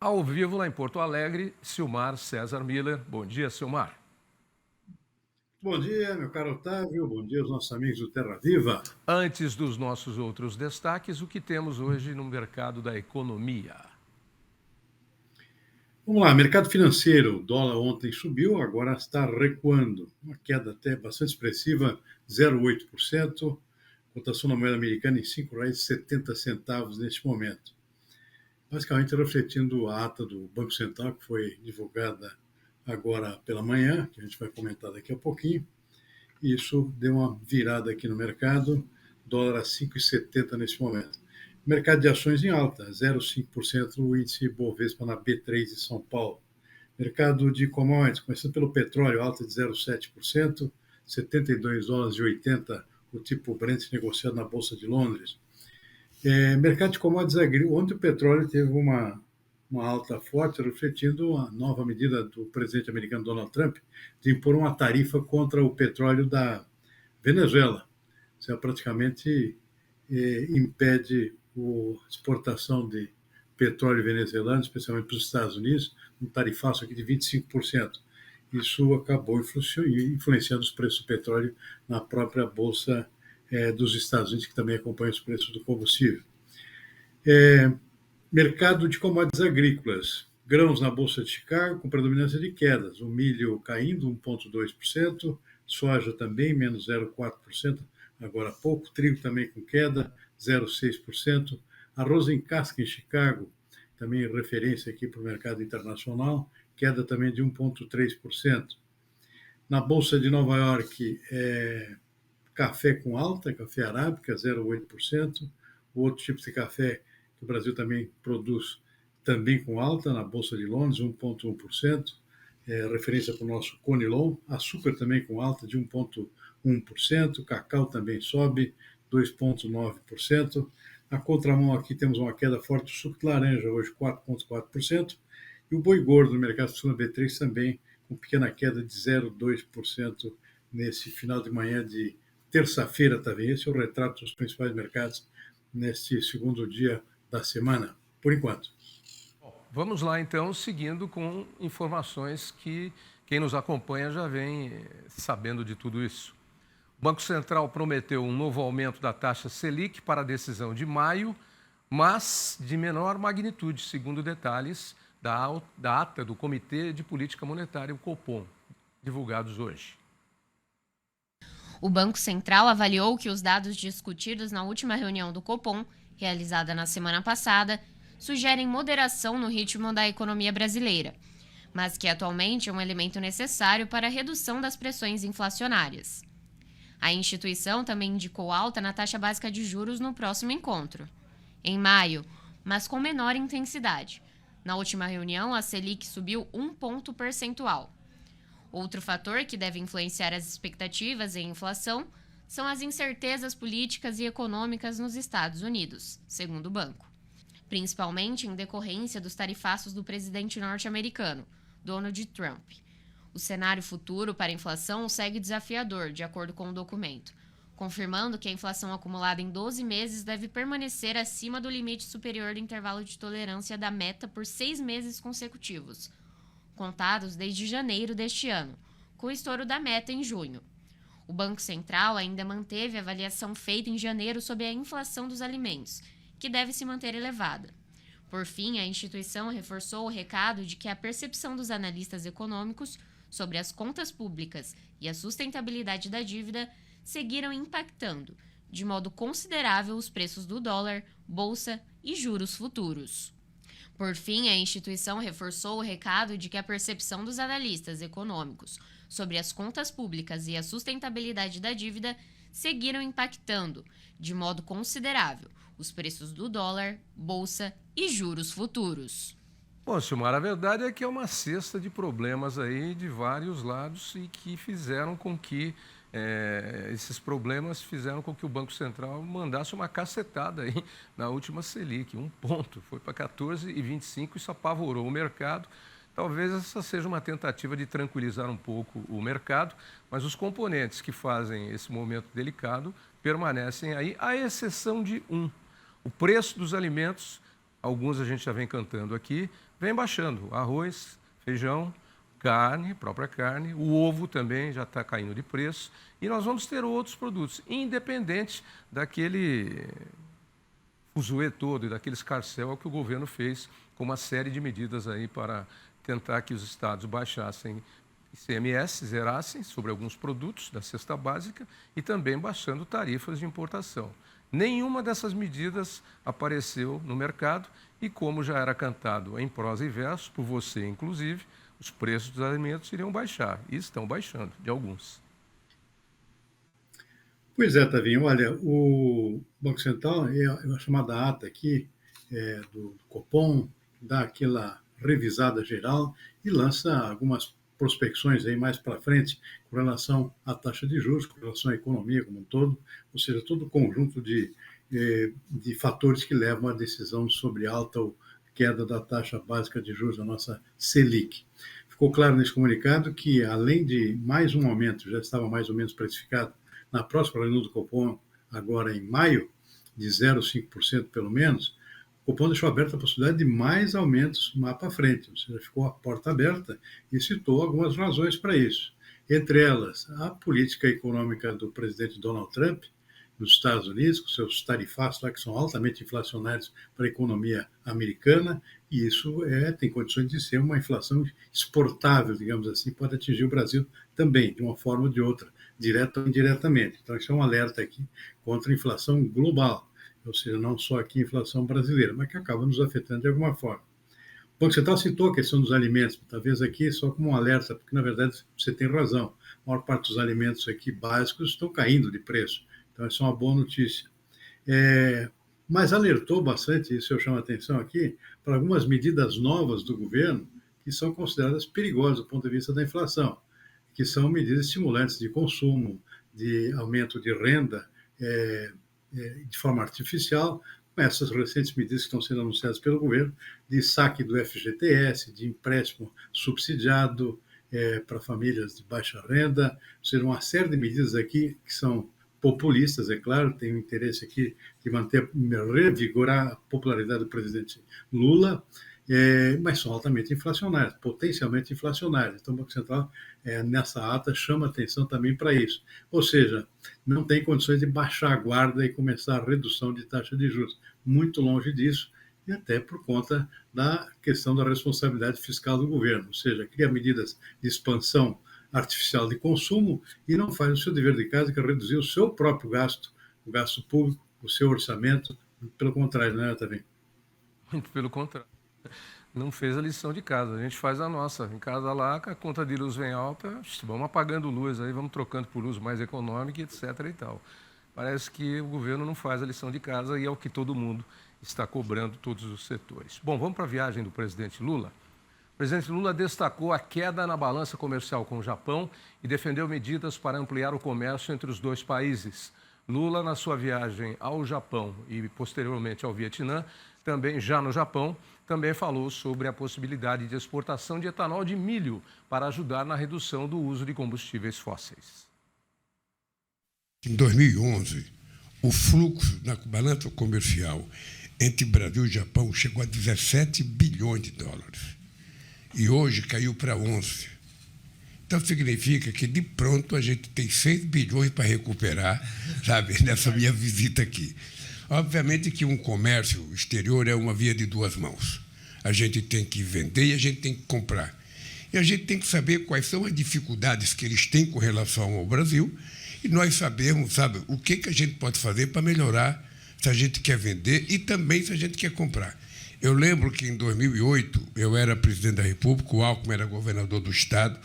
Ao vivo lá em Porto Alegre, Silmar César Miller. Bom dia, Silmar. Bom dia, meu caro Otávio. Bom dia aos nossos amigos do Terra Viva. Antes dos nossos outros destaques, o que temos hoje no mercado da economia? Vamos lá, mercado financeiro. O dólar ontem subiu, agora está recuando. Uma queda até bastante expressiva, 0,8%. Cotação da moeda americana em R$ 5,70 neste momento. Basicamente refletindo a ata do Banco Central, que foi divulgada agora pela manhã, que a gente vai comentar daqui a pouquinho. E isso deu uma virada aqui no mercado, dólar a 5,70 nesse momento. Mercado de ações em alta, 0,5% o índice Bovespa na B3 de São Paulo. Mercado de commodities, começando pelo petróleo, alta de 0,7%, 72 dólares e 80 o tipo Brent negociado na Bolsa de Londres. Mercado de commodities agrícolas, ontem o petróleo teve uma alta forte, refletindo a nova medida do presidente americano Donald Trump de impor uma tarifa contra o petróleo da Venezuela. Isso praticamente impede a exportação de petróleo venezuelano, especialmente para os Estados Unidos, um tarifaço aqui de 25%. Isso acabou influenciando os preços do petróleo na própria Bolsa dos Estados Unidos, que também acompanha os preços do combustível. Mercado de commodities agrícolas. Grãos na Bolsa de Chicago com predominância de quedas. O milho caindo 1,2%, soja também menos 0,4%, agora há pouco. Trigo também com queda, 0,6%. Arroz em casca em Chicago, também referência aqui para o mercado internacional, queda também de 1,3%. Na Bolsa de Nova York, café com alta, café arábica, 0,8%. O outro tipo de café que o Brasil também produz, também com alta, na Bolsa de Londres, 1,1%. Referência para o nosso Conilon. Açúcar também com alta de 1,1%. Cacau também sobe, 2,9%. Na contramão aqui temos uma queda forte do suco de laranja, hoje 4,4%. E o boi gordo no mercado sul B3 também com pequena queda de 0,2% nesse final de manhã de terça-feira, também. Esse é o retrato dos principais mercados neste segundo dia da semana, por enquanto. Bom, vamos lá, então, seguindo com informações que quem nos acompanha já vem sabendo de tudo isso. O Banco Central prometeu um novo aumento da taxa Selic para a decisão de maio, mas de menor magnitude, segundo detalhes da ata do Comitê de Política Monetária, o Copom, divulgados hoje. O Banco Central avaliou que os dados discutidos na última reunião do Copom, realizada na semana passada, sugerem moderação no ritmo da economia brasileira, mas que atualmente é um elemento necessário para a redução das pressões inflacionárias. A instituição também indicou alta na taxa básica de juros no próximo encontro, em maio, mas com menor intensidade. Na última reunião, a Selic subiu 1 ponto percentual. Outro fator que deve influenciar as expectativas em inflação são as incertezas políticas e econômicas nos Estados Unidos, segundo o banco, principalmente em decorrência dos tarifaços do presidente norte-americano, Donald Trump. O cenário futuro para a inflação segue desafiador, de acordo com o documento, confirmando que a inflação acumulada em 12 meses deve permanecer acima do limite superior do intervalo de tolerância da meta por 6 meses consecutivos, contados desde janeiro deste ano, com o estouro da meta em junho. O Banco Central ainda manteve a avaliação feita em janeiro sobre a inflação dos alimentos, que deve se manter elevada. Por fim, a instituição reforçou o recado de que a percepção dos analistas econômicos sobre as contas públicas e a sustentabilidade da dívida seguiram impactando, de modo considerável, os preços do dólar, bolsa e juros futuros. Por fim, a instituição reforçou o recado de que a percepção dos analistas econômicos sobre as contas públicas e a sustentabilidade da dívida seguiram impactando, de modo considerável, os preços do dólar, bolsa e juros futuros. Bom, Silmar, a verdade é que é uma cesta de problemas aí de vários lados e que fizeram com que esses problemas fizeram com que o Banco Central mandasse uma cacetada aí na última Selic, 1 ponto, foi para 14,25, isso apavorou o mercado. Talvez essa seja uma tentativa de tranquilizar um pouco o mercado, mas os componentes que fazem esse momento delicado permanecem aí, à exceção de um. O preço dos alimentos, alguns a gente já vem cantando aqui, vem baixando. Arroz, feijão, carne, própria carne, o ovo também já está caindo de preço. E nós vamos ter outros produtos, independente daquele fuzuê todo e daquele escarcéu que o governo fez com uma série de medidas aí para tentar que os estados baixassem ICMS, zerassem sobre alguns produtos da cesta básica e também baixando tarifas de importação. Nenhuma dessas medidas apareceu no mercado e, como já era cantado em prosa e verso, por você inclusive, os preços dos alimentos iriam baixar e estão baixando, de alguns. Pois é, Tavinho, olha, o Banco Central, é a chamada ata aqui do Copom, dá aquela revisada geral e lança algumas prospecções aí mais para frente com relação à taxa de juros, com relação à economia como um todo, ou seja, todo o conjunto de fatores que levam à decisão sobre alta ou queda da taxa básica de juros da nossa Selic. Ficou claro nesse comunicado que, além de mais um aumento, já estava mais ou menos precificado na próxima reunião do Copom, agora em maio, de 0,5% pelo menos, o Copom deixou aberta a possibilidade de mais aumentos lá para frente, ou seja, ficou a porta aberta e citou algumas razões para isso. Entre elas, a política econômica do presidente Donald Trump, nos Estados Unidos, com seus tarifaços lá que são altamente inflacionários para a economia americana, e isso tem condições de ser uma inflação exportável, digamos assim, pode atingir o Brasil também, de uma forma ou de outra, direta ou indiretamente. Então, isso é um alerta aqui contra a inflação global, ou seja, não só aqui a inflação brasileira, mas que acaba nos afetando de alguma forma. O Banco Central citou a questão dos alimentos, talvez aqui só como um alerta, porque, na verdade, você tem razão, a maior parte dos alimentos aqui básicos estão caindo de preço, então essa é uma boa notícia. Mas alertou bastante, isso eu chamo a atenção aqui, para algumas medidas novas do governo que são consideradas perigosas do ponto de vista da inflação, que são medidas estimulantes de consumo, de aumento de renda de forma artificial, com essas recentes medidas que estão sendo anunciadas pelo governo, de saque do FGTS, de empréstimo subsidiado para famílias de baixa renda, ou seja, uma série de medidas aqui que são populistas, é claro, tem o interesse aqui de revigorar a popularidade do presidente Lula, mas são altamente inflacionárias, potencialmente inflacionárias. Então, o Banco Central, nessa ata, chama atenção também para isso. Ou seja, não tem condições de baixar a guarda e começar a redução de taxa de juros. Muito longe disso, e até por conta da questão da responsabilidade fiscal do governo. Ou seja, cria medidas de expansão artificial de consumo e não faz o seu dever de casa, que é reduzir o seu próprio gasto, o gasto público, o seu orçamento. Pelo contrário, não é, também? Muito pelo contrário. Não fez a lição de casa, a gente faz a nossa. Em casa lá, a conta de luz vem alta, vamos apagando luz aí, vamos trocando por luz mais econômica, etc. e tal. Parece que o governo não faz a lição de casa e é o que todo mundo está cobrando, todos os setores. Bom, vamos para a viagem do presidente Lula. O presidente Lula destacou a queda na balança comercial com o Japão e defendeu medidas para ampliar o comércio entre os dois países. Lula, na sua viagem ao Japão e posteriormente ao Vietnã, também já no Japão, também falou sobre a possibilidade de exportação de etanol de milho para ajudar na redução do uso de combustíveis fósseis. Em 2011, o fluxo na balança comercial entre Brasil e Japão chegou a 17 bilhões de dólares. E hoje caiu para 11. Então, significa que, de pronto, a gente tem 6 bilhões para recuperar, sabe, nessa minha visita aqui. Obviamente que um comércio exterior é uma via de duas mãos. A gente tem que vender e a gente tem que comprar. E a gente tem que saber quais são as dificuldades que eles têm com relação ao Brasil e nós sabemos, sabe, o que a gente pode fazer para melhorar se a gente quer vender e também se a gente quer comprar. Eu lembro que, em 2008, eu era presidente da República, o Alckmin era governador do Estado.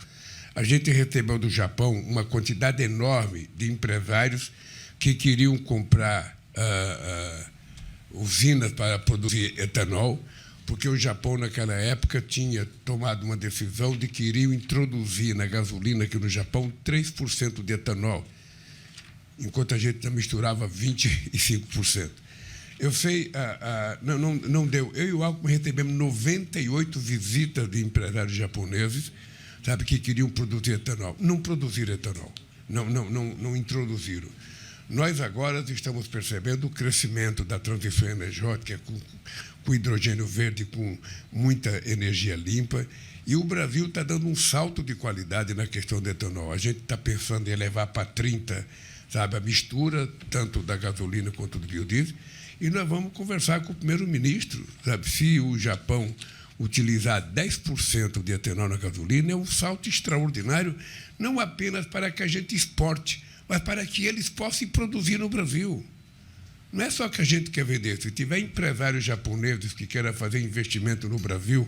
A gente recebeu do Japão uma quantidade enorme de empresários que queriam comprar usinas para produzir etanol, porque o Japão, naquela época, tinha tomado uma decisão de que iriam introduzir na gasolina aqui no Japão 3% de etanol, enquanto a gente misturava 25%. Eu sei, não deu. Eu e o Alckmin recebemos 98 visitas de empresários japoneses, sabe, que queriam produzir etanol. Não produziram etanol, não introduziram. Nós agora estamos percebendo o crescimento da transição energética com hidrogênio verde, com muita energia limpa, e o Brasil está dando um salto de qualidade na questão do etanol. A gente está pensando em elevar para 30, sabe, a mistura, tanto da gasolina quanto do biodiesel, e nós vamos conversar com o primeiro-ministro, sabe, se o Japão utilizar 10% de etanol na gasolina, é um salto extraordinário, não apenas para que a gente exporte, mas para que eles possam produzir no Brasil. Não é só que a gente quer vender. Se tiver empresários japoneses que queiram fazer investimento no Brasil,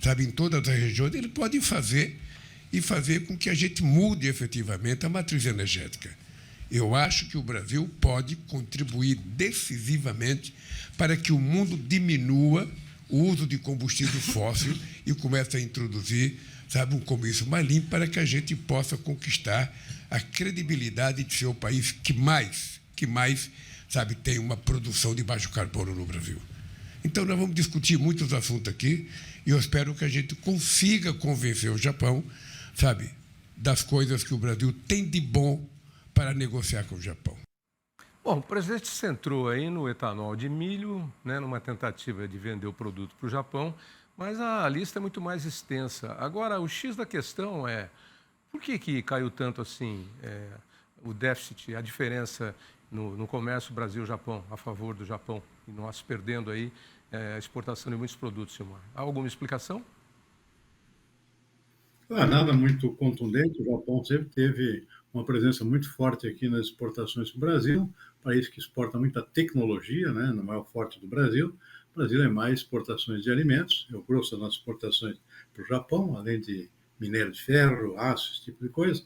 sabe, em todas as regiões, ele pode fazer e fazer com que a gente mude efetivamente a matriz energética. Eu acho que o Brasil pode contribuir decisivamente para que o mundo diminua o uso de combustível fóssil e comece a introduzir, sabe, um comércio mais limpo para que a gente possa conquistar a credibilidade de ser o país que mais, sabe, tem uma produção de baixo carbono no Brasil. Então, nós vamos discutir muitos assuntos aqui e eu espero que a gente consiga convencer o Japão, sabe, das coisas que o Brasil tem de bom para negociar com o Japão. Bom, o presidente centrou aí no etanol de milho, né, numa tentativa de vender o produto para o Japão, mas a lista é muito mais extensa. Agora, o X da questão é, por que caiu tanto assim o déficit, a diferença no comércio Brasil-Japão, a favor do Japão, e nós perdendo aí a exportação de muitos produtos, Silmar? Há alguma explicação? Nada muito contundente. O Japão sempre teve uma presença muito forte aqui nas exportações do Brasil, país que exporta muita tecnologia, né, no maior forte do Brasil. O Brasil é mais exportações de alimentos, é o grosso das nossas exportações para o Japão, além de minério de ferro, aço, esse tipo de coisa.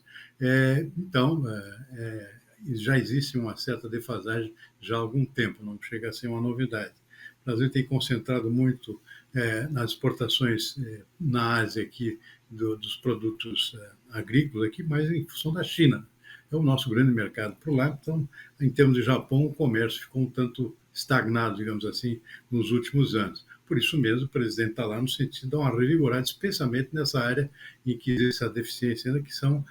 Então, já existe uma certa defasagem já há algum tempo, não chega a ser uma novidade. O Brasil tem concentrado muito nas exportações na Ásia aqui dos produtos agrícolas aqui, mas em função da China. É o nosso grande mercado por lá. Então, em termos de Japão, o comércio ficou um tanto estagnado, digamos assim, nos últimos anos. Por isso mesmo, o presidente está lá no sentido de dar uma revigorada, especialmente nessa área em que existe a deficiência, que são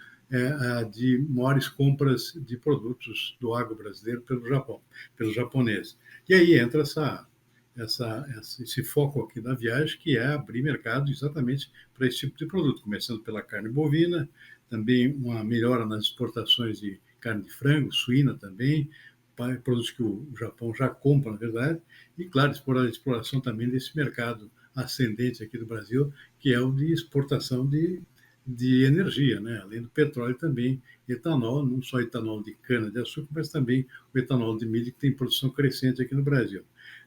de maiores compras de produtos do agro brasileiro pelo Japão, pelos japoneses. E aí entra esse foco aqui da viagem, que é abrir mercado exatamente para esse tipo de produto, começando pela carne bovina, também uma melhora nas exportações de carne de frango, suína também, produtos que o Japão já compra, na verdade, e, claro, a exploração também desse mercado ascendente aqui do Brasil, que é o de exportação de energia, né? Além do petróleo também, etanol, não só etanol de cana-de-açúcar, mas também o etanol de milho, que tem produção crescente aqui no Brasil.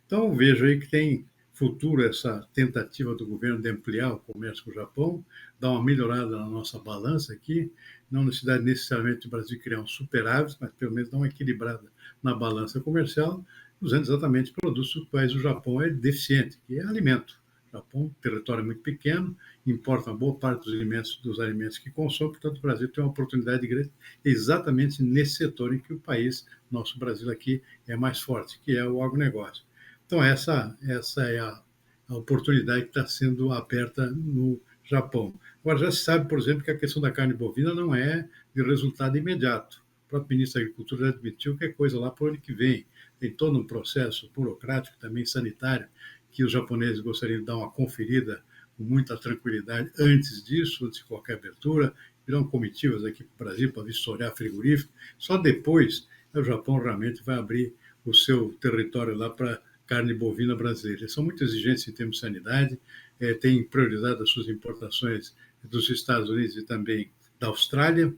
Então, vejo aí que tem futuro essa tentativa do governo de ampliar o comércio com o Japão, dar uma melhorada na nossa balança aqui, não necessariamente o Brasil criar um superávit, mas pelo menos dar uma equilibrada na balança comercial, usando exatamente produtos dos quais o Japão é deficiente, que é alimento. O Japão, um território muito pequeno, importa uma boa parte dos alimentos que consome, portanto o Brasil tem uma oportunidade grande exatamente nesse setor em que o país, nosso Brasil aqui, é mais forte, que é o agronegócio. Então essa é a oportunidade que está sendo aberta no Japão. Agora já se sabe, por exemplo, que a questão da carne bovina não é de resultado imediato. O próprio ministro da Agricultura já admitiu que é coisa lá para o ano que vem. Tem todo um processo burocrático, também sanitário, que os japoneses gostariam de dar uma conferida com muita tranquilidade antes disso, antes de qualquer abertura. Virão comitivas aqui para o Brasil para vistoriar frigorífico. Só depois o Japão realmente vai abrir o seu território lá para carne bovina brasileira. Eles são muito exigentes em termos de sanidade, têm prioridade as suas importações dos Estados Unidos e também da Austrália,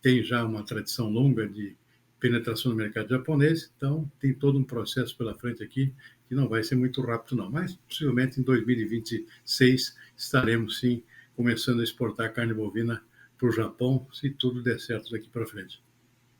tem já uma tradição longa de penetração no mercado japonês, então tem todo um processo pela frente aqui que não vai ser muito rápido não, mas possivelmente em 2026 estaremos sim começando a exportar carne bovina para o Japão, se tudo der certo daqui para frente.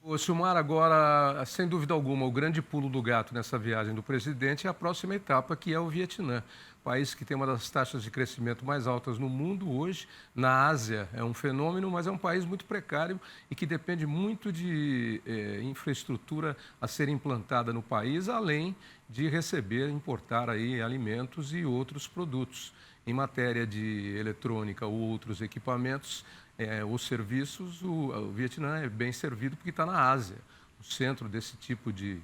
O Silmar, agora, sem dúvida alguma, o grande pulo do gato nessa viagem do presidente é a próxima etapa, que é o Vietnã, país que tem uma das taxas de crescimento mais altas no mundo hoje. Na Ásia é um fenômeno, mas é um país muito precário e que depende muito de infraestrutura a ser implantada no país, além de receber, importar aí alimentos e outros produtos. Em matéria de eletrônica ou outros equipamentos, os serviços, o Vietnã é bem servido porque está na Ásia. centro desse tipo de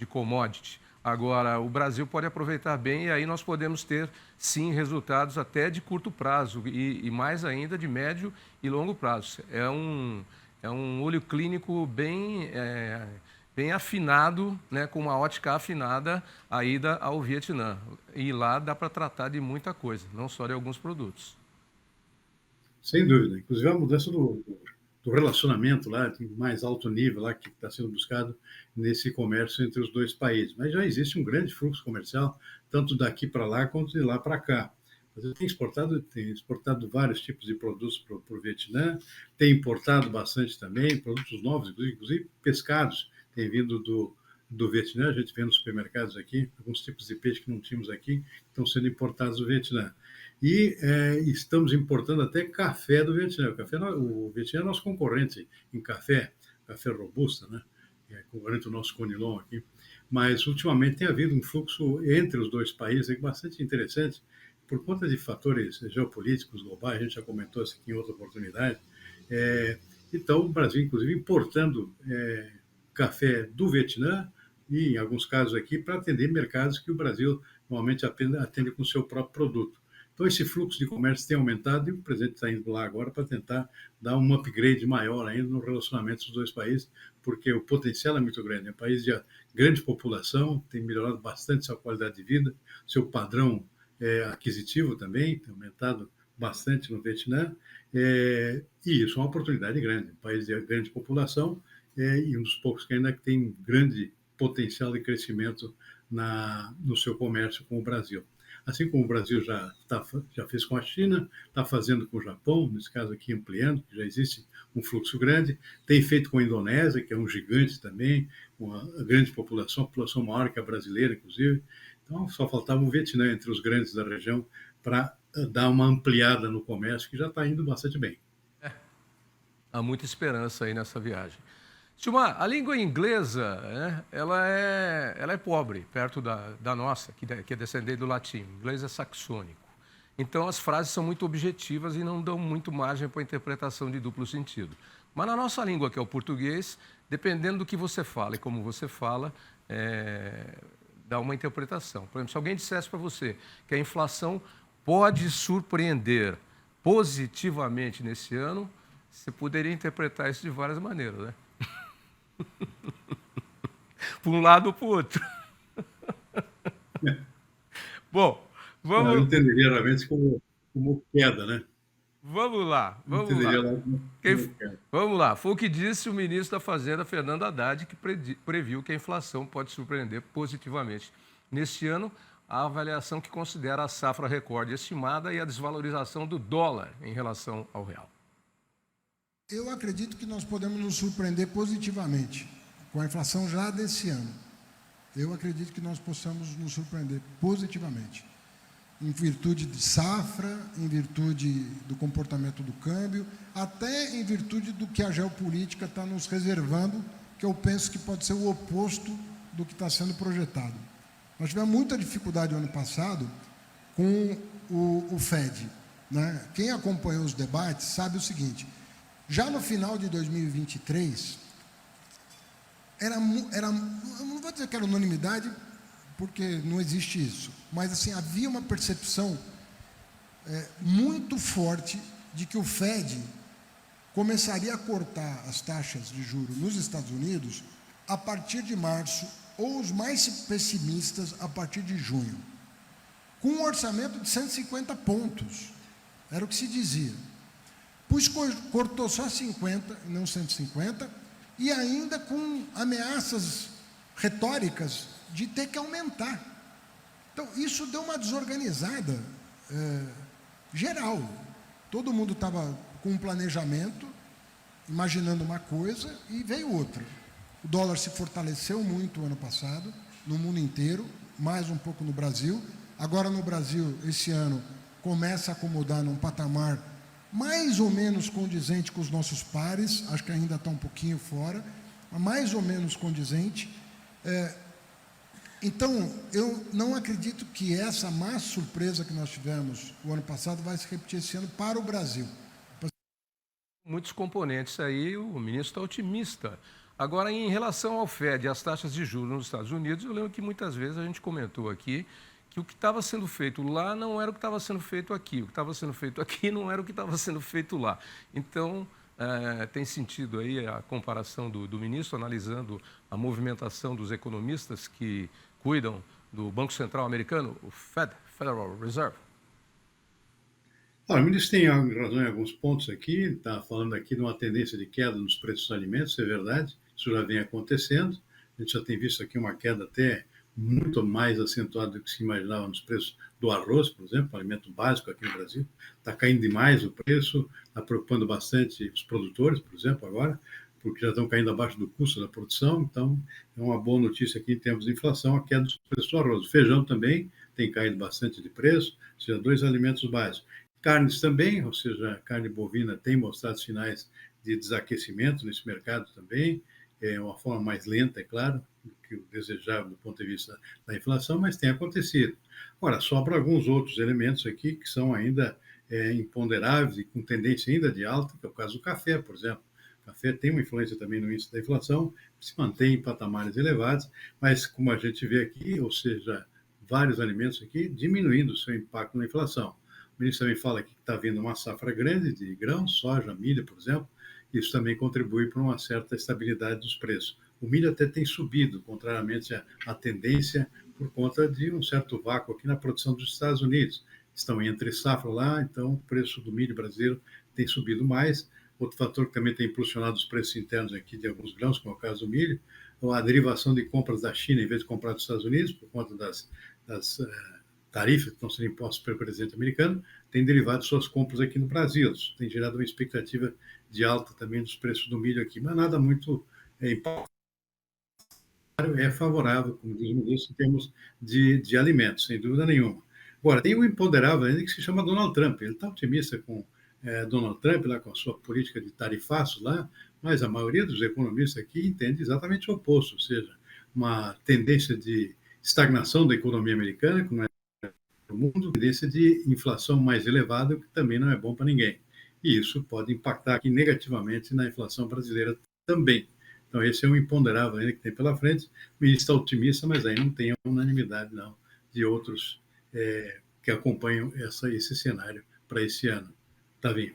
commodity. Agora, o Brasil pode aproveitar bem e aí nós podemos ter, sim, resultados até de curto prazo e mais ainda de médio e longo prazo. É um olho clínico bem afinado, né, com uma ótica afinada, a ida ao Vietnã. E lá dá para tratar de muita coisa, não só de alguns produtos. Sem dúvida. Inclusive, a mudança do relacionamento lá, de mais alto nível lá, que está sendo buscado nesse comércio entre os dois países. Mas já existe um grande fluxo comercial, tanto daqui para lá quanto de lá para cá. O Brasil tem exportado vários tipos de produtos para o Vietnã, tem importado bastante também, produtos novos, inclusive pescados, tem vindo do Vietnã, a gente vê nos supermercados aqui, alguns tipos de peixe que não tínhamos aqui, estão sendo importados do Vietnã. E estamos importando até café do Vietnã. O Vietnã é nosso concorrente em café robusta, né? É concorrente do nosso Conilon aqui. Mas, ultimamente, tem havido um fluxo entre os dois países bastante interessante, por conta de fatores geopolíticos globais, a gente já comentou isso aqui em outra oportunidade. Então, o Brasil, inclusive, importando café do Vietnã e, em alguns casos aqui, para atender mercados que o Brasil normalmente atende com o seu próprio produto. Então, esse fluxo de comércio tem aumentado e o presidente está indo lá agora para tentar dar um upgrade maior ainda no relacionamento dos dois países, porque o potencial é muito grande. É um país de grande população, tem melhorado bastante sua qualidade de vida, seu padrão aquisitivo também, tem aumentado bastante no Vietnã, e isso é uma oportunidade grande. Um país de grande população e um dos poucos que ainda tem grande potencial de crescimento no seu comércio com o Brasil. Assim como o Brasil já fez com a China, está fazendo com o Japão, nesse caso aqui ampliando, que já existe um fluxo grande, tem feito com a Indonésia, que é um gigante também, com uma grande população, a população maior que a brasileira, inclusive. Então, só faltava o Vietnã entre os grandes da região para dar uma ampliada no comércio, que já está indo bastante bem. Há muita esperança aí nessa viagem. Silmar, a língua inglesa, né, ela é pobre, perto da nossa, que é descendente do latim. O inglês é saxônico. Então, as frases são muito objetivas e não dão muito margem para a interpretação de duplo sentido. Mas na nossa língua, que é o português, dependendo do que você fala e como você fala, dá uma interpretação. Por exemplo, se alguém dissesse para você que a inflação pode surpreender positivamente nesse ano, você poderia interpretar isso de várias maneiras, né? Para um lado ou para o outro. Bom, vamos... Eu entenderia realmente como queda, né? Vamos lá. Vamos lá. Foi o que disse o ministro da Fazenda, Fernando Haddad, que previu que a inflação pode surpreender positivamente neste ano, a avaliação que considera a safra recorde estimada e a desvalorização do dólar em relação ao real. Eu acredito que nós podemos nos surpreender positivamente com a inflação já desse ano. Eu acredito que nós possamos nos surpreender positivamente, em virtude de safra, em virtude do comportamento do câmbio, até em virtude do que a geopolítica está nos reservando, que eu penso que pode ser o oposto do que está sendo projetado. Nós tivemos muita dificuldade no ano passado com o FED, né? Quem acompanhou os debates sabe o seguinte: já no final de 2023, eu não vou dizer que era unanimidade, porque não existe isso, mas assim, havia uma percepção muito forte de que o FED começaria a cortar as taxas de juros nos Estados Unidos a partir de março, ou os mais pessimistas a partir de junho, com um orçamento de 150 pontos, era o que se dizia. Pois cortou só 50, não 150, e ainda com ameaças retóricas de ter que aumentar. Então, isso deu uma desorganizada geral. Todo mundo estava com um planejamento, imaginando uma coisa, e veio outra. O dólar se fortaleceu muito ano passado, no mundo inteiro, mais um pouco no Brasil. Agora, no Brasil, esse ano, começa a acomodar num patamar mais ou menos condizente com os nossos pares, acho que ainda está um pouquinho fora, mas mais ou menos condizente. Então, eu não acredito que essa má surpresa que nós tivemos o ano passado vai se repetir esse ano para o Brasil. Muitos componentes aí, o ministro está otimista. Agora, em relação ao Fed e às taxas de juros nos Estados Unidos, eu lembro que muitas vezes a gente comentou aqui que o que estava sendo feito lá não era o que estava sendo feito aqui, o que estava sendo feito aqui não era o que estava sendo feito lá. Então, tem sentido aí a comparação do ministro, analisando a movimentação dos economistas que cuidam do Banco Central americano, o Fed, Federal Reserve? Olha, o ministro tem razão em alguns pontos aqui, está falando aqui de uma tendência de queda nos preços dos alimentos, é verdade, isso já vem acontecendo, a gente já tem visto aqui uma queda até muito mais acentuada do que se imaginava nos preços do arroz, por exemplo, alimento básico aqui no Brasil, está caindo demais o preço, está preocupando bastante os produtores, por exemplo, agora, porque já estão caindo abaixo do custo da produção, então é uma boa notícia aqui em termos de inflação, a queda dos preços do arroz. O feijão também tem caído bastante de preço, ou seja, 2 alimentos básicos. Carnes também, ou seja, a carne bovina tem mostrado sinais de desaquecimento nesse mercado também, é uma forma mais lenta, é claro, do que o desejável do ponto de vista da inflação, mas tem acontecido. Agora, sobra alguns outros elementos aqui que são ainda imponderáveis e com tendência ainda de alta, que é o caso do café, por exemplo. O café tem uma influência também no índice da inflação, se mantém em patamares elevados, mas como a gente vê aqui, ou seja, vários alimentos aqui diminuindo o seu impacto na inflação. O ministro também fala que está havendo uma safra grande de grãos, soja, milho, por exemplo. Isso também contribui para uma certa estabilidade dos preços. O milho até tem subido, contrariamente à tendência, por conta de um certo vácuo aqui na produção dos Estados Unidos. Estão entre safra lá, então o preço do milho brasileiro tem subido mais. Outro fator que também tem impulsionado os preços internos aqui de alguns grãos, como é o caso do milho, a derivação de compras da China em vez de comprar dos Estados Unidos, por conta das tarifas que estão sendo impostas pelo presidente americano, tem derivado suas compras aqui no Brasil. Isso tem gerado uma expectativa de alta também dos preços do milho aqui, mas nada muito impacto. É favorável, como diz o ministro, em termos de alimentos, sem dúvida nenhuma. Agora, tem um imponderável ainda que se chama Donald Trump. Ele está otimista com Donald Trump, lá com a sua política de tarifaços lá, mas a maioria dos economistas aqui entende exatamente o oposto, ou seja, uma tendência de estagnação da economia americana, como é no mundo, tendência de inflação mais elevada, o que também não é bom para ninguém. E isso pode impactar aqui negativamente na inflação brasileira também. Então, esse é um imponderável ainda que tem pela frente. O ministro está otimista, mas aí não tem a unanimidade, não, de outros que acompanham esse cenário para esse ano. Tavinho.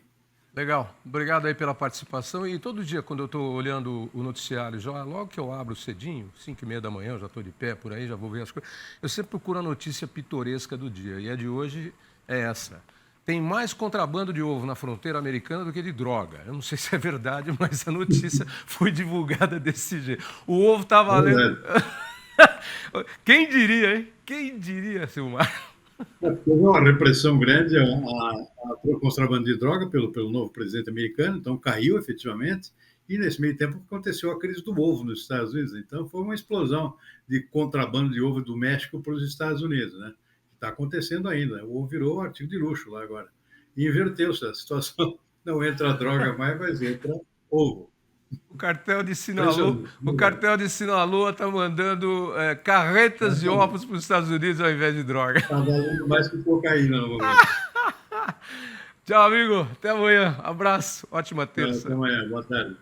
Legal, obrigado aí pela participação. E todo dia, quando eu estou olhando o noticiário, já logo que eu abro cedinho, 5h30 da manhã, eu já estou de pé por aí, já vou ver as coisas, eu sempre procuro a notícia pitoresca do dia. E a de hoje é essa. Tem mais contrabando de ovo na fronteira americana do que de droga. Eu não sei se é verdade, mas a notícia foi divulgada desse jeito. O ovo está valendo... Quem diria, hein? Quem diria, Silmar? Houve uma repressão grande ao contrabando de droga pelo novo presidente americano, então caiu efetivamente, e nesse meio tempo aconteceu a crise do ovo nos Estados Unidos, então foi uma explosão de contrabando de ovo do México para os Estados Unidos, né? Está acontecendo ainda, o ovo virou artigo de luxo lá agora, e inverteu-se a situação, não entra droga mais, mas entra ovo. O cartel de Sinaloa está mandando carretas de ovos para os Estados Unidos ao invés de droga. Está valendo mais que cocaína no momento. Tchau, amigo. Até amanhã. Abraço. Ótima terça. Até amanhã. Boa tarde.